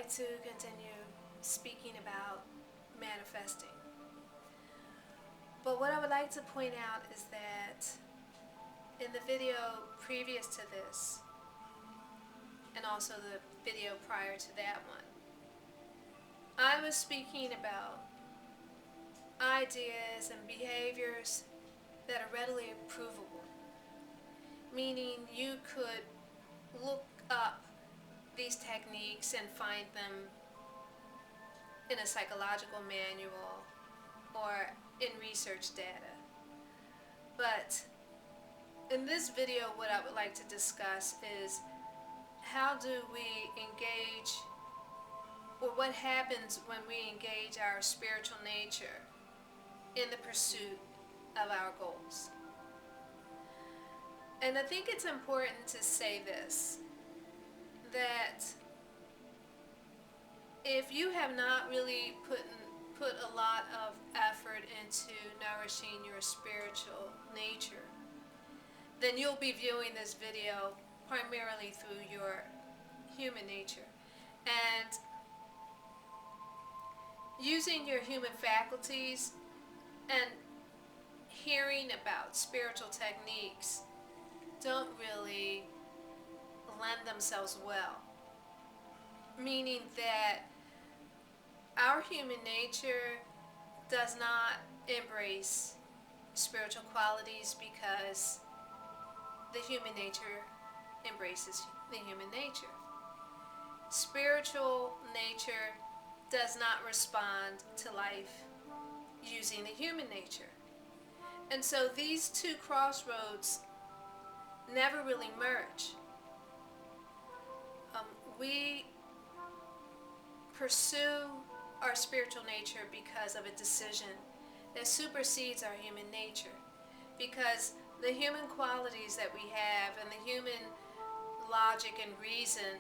like to continue speaking about manifesting. But what I would like to point out is that in the video previous to this, and also the video prior to that one, I was speaking about ideas and behaviors that are readily provable, meaning you could look up these techniques and find them in a psychological manual or in research data. But in this video, what I would like to discuss is how do we engage, or what happens when we engage our spiritual nature in the pursuit of our goals. And I think it's important to say this, that if you have not really put a lot of effort into nourishing your spiritual nature, then you'll be viewing this video primarily through your human nature. And using your human faculties and hearing about spiritual techniques don't really lend themselves well. Meaning that our human nature does not embrace spiritual qualities because the human nature embraces the human nature. Spiritual nature does not respond to life using the human nature. And so these two crossroads never really merge. We pursue our spiritual nature because of a decision that supersedes our human nature. Because the human qualities that we have and the human logic and reason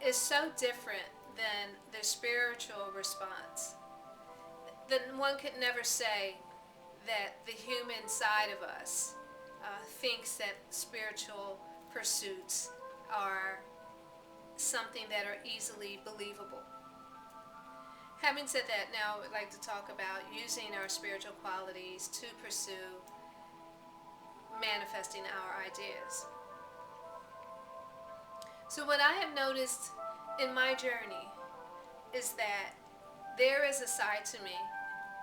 is so different than the spiritual response. Then one could never say that the human side of us thinks that spiritual pursuits are something that are easily believable. Having said that, now I would like to talk about using our spiritual qualities to pursue manifesting our ideas. So what I have noticed in my journey is that there is a side to me,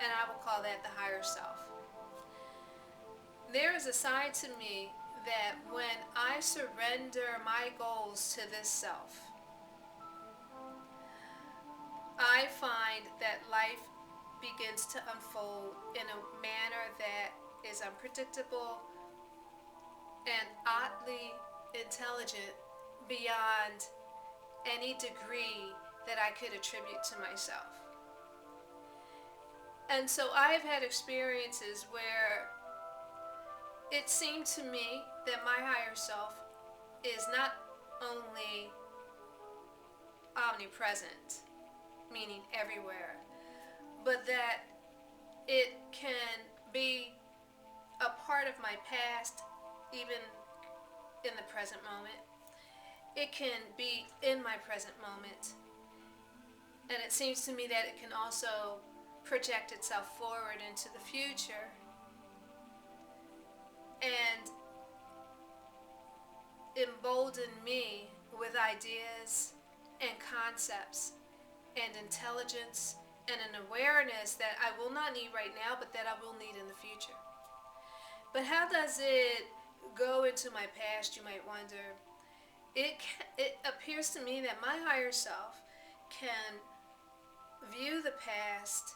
and I will call that the higher self. There is a side to me that when I surrender my goals to this self, I find that life begins to unfold in a manner that is unpredictable and oddly intelligent beyond any degree that I could attribute to myself. And so I have had experiences where it seemed to me that my higher self is not only omnipresent, meaning everywhere, but that it can be a part of my past, even in the present moment. It can be in my present moment. And it seems to me that it can also project itself forward into the future and embolden me with ideas and concepts and intelligence and an awareness that I will not need right now, but that I will need in the future. But how does it go into my past, you might wonder? It appears to me that my higher self can view the past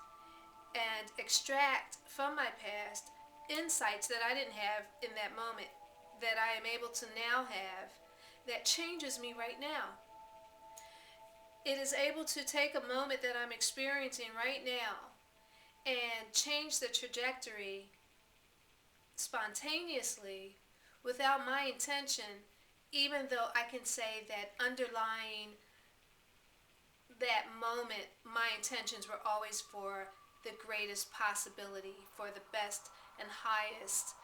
and extract from my past insights that I didn't have in that moment, that I am able to now have, that changes me right now. It is able to take a moment that I'm experiencing right now and change the trajectory spontaneously without my intention, even though I can say that underlying that moment, my intentions were always for the greatest possibility, for the best and highest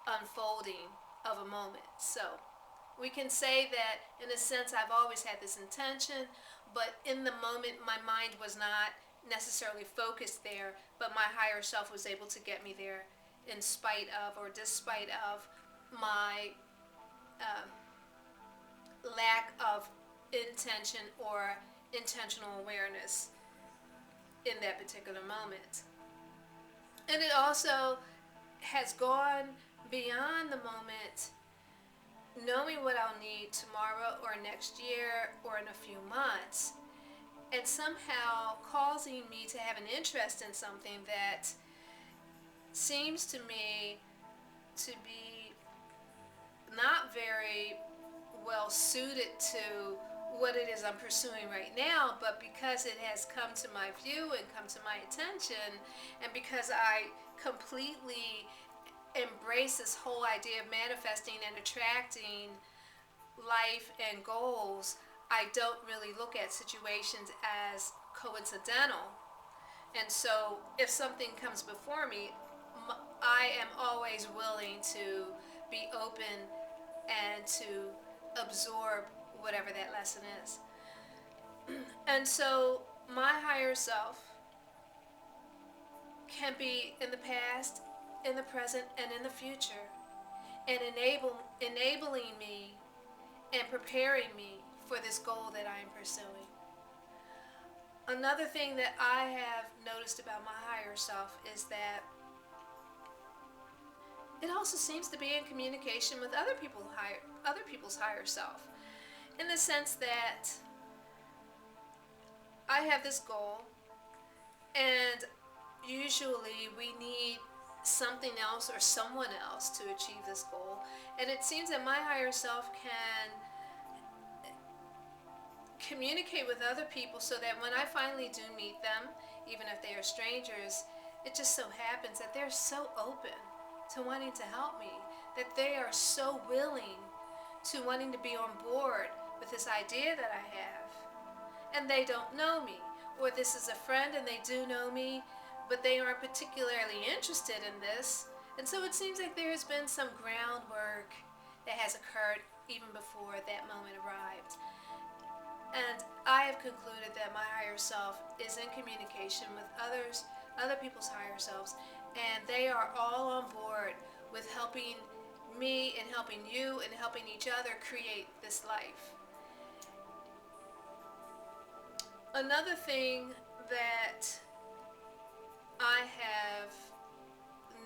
unfolding of a moment. So We can say that, in a sense, I've always had this intention, but in the moment, my mind was not necessarily focused there, but my higher self was able to get me there in spite of or despite of my um, lack of intention or intentional awareness in that particular moment. And it also has gone beyond the moment, knowing what I'll need tomorrow or next year or in a few months, and somehow causing me to have an interest in something that seems to me to be not very well suited to what it is I'm pursuing right now, but because it has come to my view and come to my attention, and because I completely embrace this whole idea of manifesting and attracting life and goals, I don't really look at situations as coincidental. And so if something comes before me, I am always willing to be open and to absorb whatever that lesson is. And so my higher self can be in the past, in the present, and in the future, and enabling me and preparing me for this goal that I am pursuing. Another thing that I have noticed about my higher self is that it also seems to be in communication with other people's higher self, in the sense that I have this goal, and usually we need something else or someone else to achieve this goal. And it seems that my higher self can communicate with other people so that when I finally do meet them, even if they are strangers, it just so happens that they're so open to wanting to help me, that they are so willing to wanting to be on board with this idea that I have. And they don't know me, or this is a friend and they do know me, but they aren't particularly interested in this. And so it seems like there has been some groundwork that has occurred even before that moment arrived. And I have concluded that my higher self is in communication with other people's higher selves, and they are all on board with helping me and helping you and helping each other create this life. Another thing that I have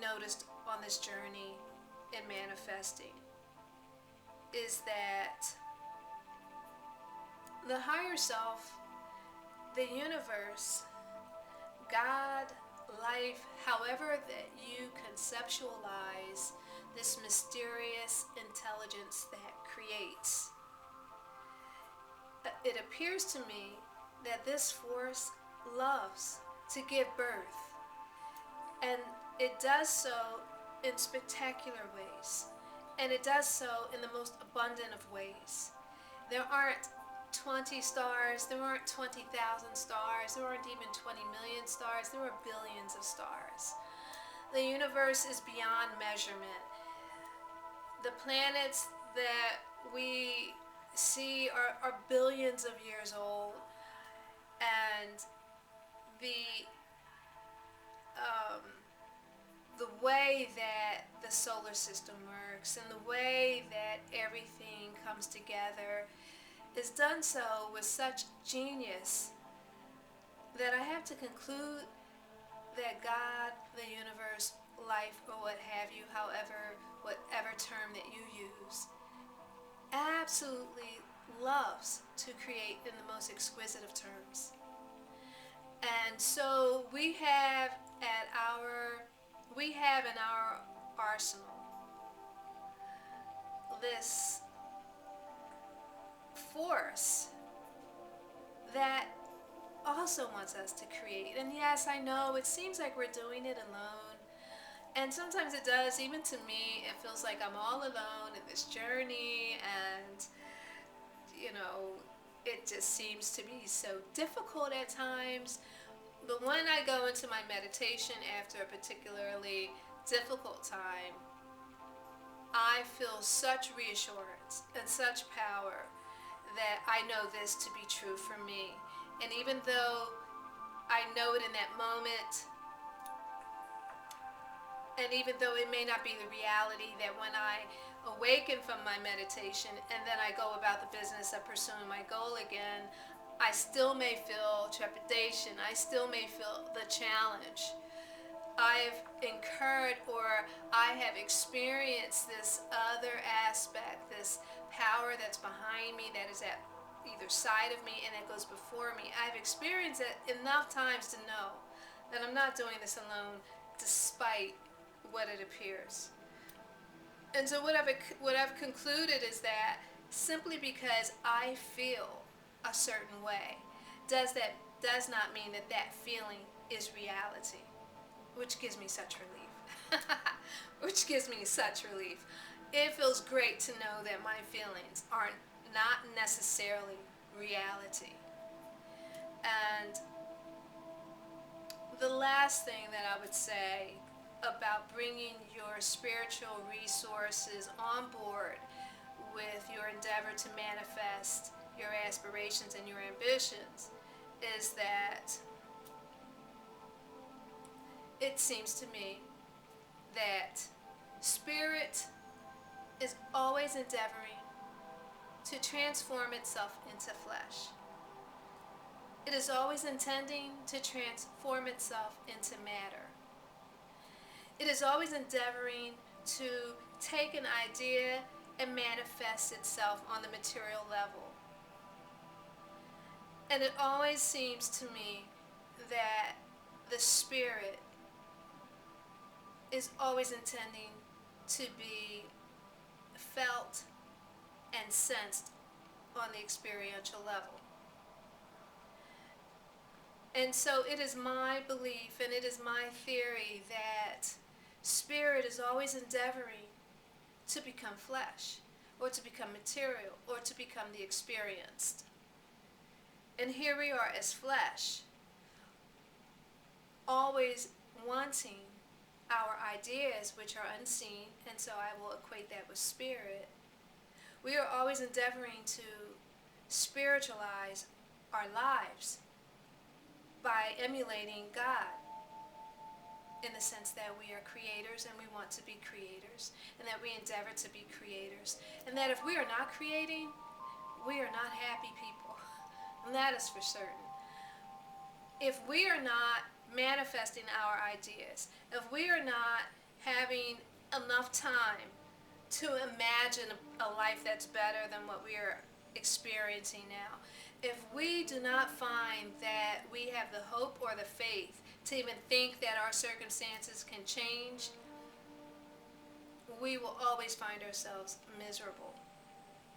noticed on this journey in manifesting is that the higher self, the universe, God, life, however that you conceptualize this mysterious intelligence that creates, it appears to me that this force loves to give birth, and it does so in spectacular ways, and it does so in the most abundant of ways. There aren't 20 stars, there aren't 20,000 stars, there aren't even 20 million stars, there are billions of stars. The universe is beyond measurement. The planets that we see are billions of years old, and the way that the solar system works and the way that everything comes together is done so with such genius that I have to conclude that God, the universe, life, or what have you, whatever term that you use, absolutely loves to create in the most exquisite of terms. And so we have in our arsenal this force that also wants us to create. And yes, I know it seems like we're doing it alone, and sometimes it does. Even to me, it feels like I'm all alone in this journey, and it just seems to be so difficult at times. But when I go into my meditation after a particularly difficult time, I feel such reassurance and such power that I know this to be true for me. And even though I know it in that moment, and even though it may not be the reality that when I awaken from my meditation and then I go about the business of pursuing my goal again, I still may feel trepidation. I still may feel the challenge. I've incurred or I have experienced this other aspect, this power that's behind me, that is at either side of me and that goes before me. I've experienced it enough times to know that I'm not doing this alone despite what it appears. And so what I've concluded is that simply because I feel a certain way does not mean that that feeling is reality, which gives me such relief. Which gives me such relief. It feels great to know that my feelings are not necessarily reality. And the last thing that I would say about bringing your spiritual resources on board with your endeavor to manifest your aspirations and your ambitions is that it seems to me that spirit is always endeavoring to transform itself into flesh. It is always intending to transform itself into matter. It is always endeavoring to take an idea and manifest itself on the material level. And it always seems to me that the spirit is always intending to be felt and sensed on the experiential level. And so it is my belief and it is my theory that spirit is always endeavoring to become flesh, or to become material, or to become the experienced. And here we are as flesh, always wanting our ideas, which are unseen, and so I will equate that with spirit. We are always endeavoring to spiritualize our lives by emulating God, in the sense that we are creators and we want to be creators, and that we endeavor to be creators, and that if we are not creating, we are not happy people. And that is for certain. If we are not manifesting our ideas, if we are not having enough time to imagine a life that's better than what we are experiencing now, if we do not find that we have the hope or the faith to even think that our circumstances can change, we will always find ourselves miserable,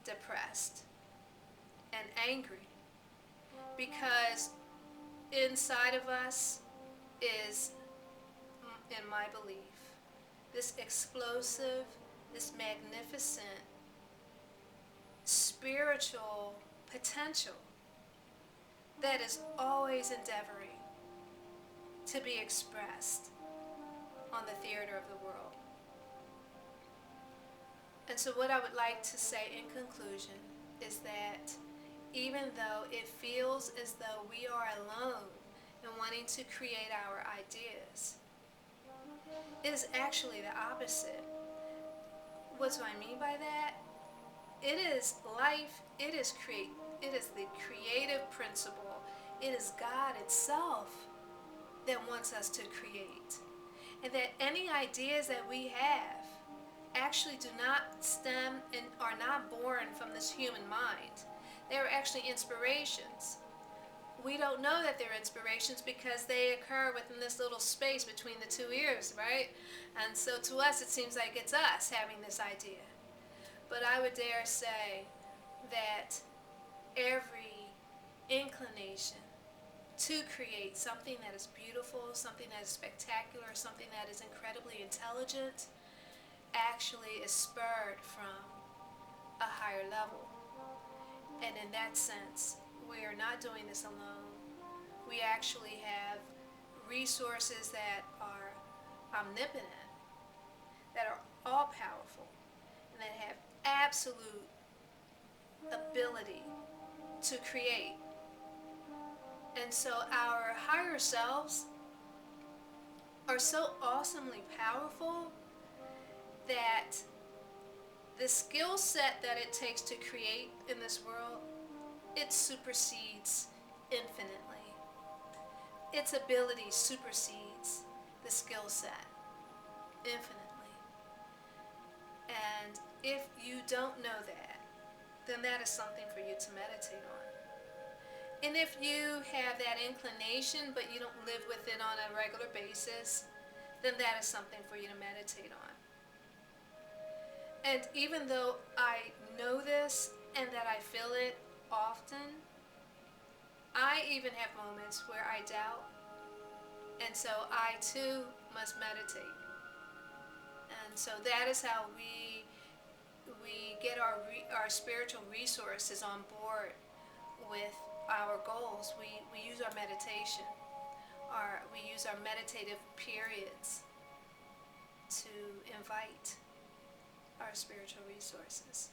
depressed, and angry, because inside of us is, in my belief, this explosive, this magnificent spiritual potential that is always endeavoring to be expressed on the theater of the world. And so what I would like to say in conclusion is that even though it feels as though we are alone in wanting to create our ideas, it is actually the opposite. What do I mean by that? It is life, it is the creative principle, it is God itself that wants us to create. And that any ideas that we have actually do not stem and are not born from this human mind. They are actually inspirations. We don't know that they're inspirations because they occur within this little space between the two ears, right? And so to us it seems like it's us having this idea. But I would dare say that every inclination to create something that is beautiful, something that is spectacular, something that is incredibly intelligent, actually is spurred from a higher level. And in that sense, we are not doing this alone. We actually have resources that are omnipotent, that are all powerful, that have absolute ability to create. And so our higher selves are so awesomely powerful that the skill set that it takes to create in this world, it supersedes infinitely. Its ability supersedes the skill set infinitely. And if you don't know that, then that is something for you to meditate on. And if you have that inclination but you don't live with it on a regular basis, then that is something for you to meditate on. And even though I know this and that I feel it often, I even have moments where I doubt, and so I too must meditate. And so that is how we get our spiritual resources on board with our goals. We use our meditation, we use our meditative periods to invite our spiritual resources.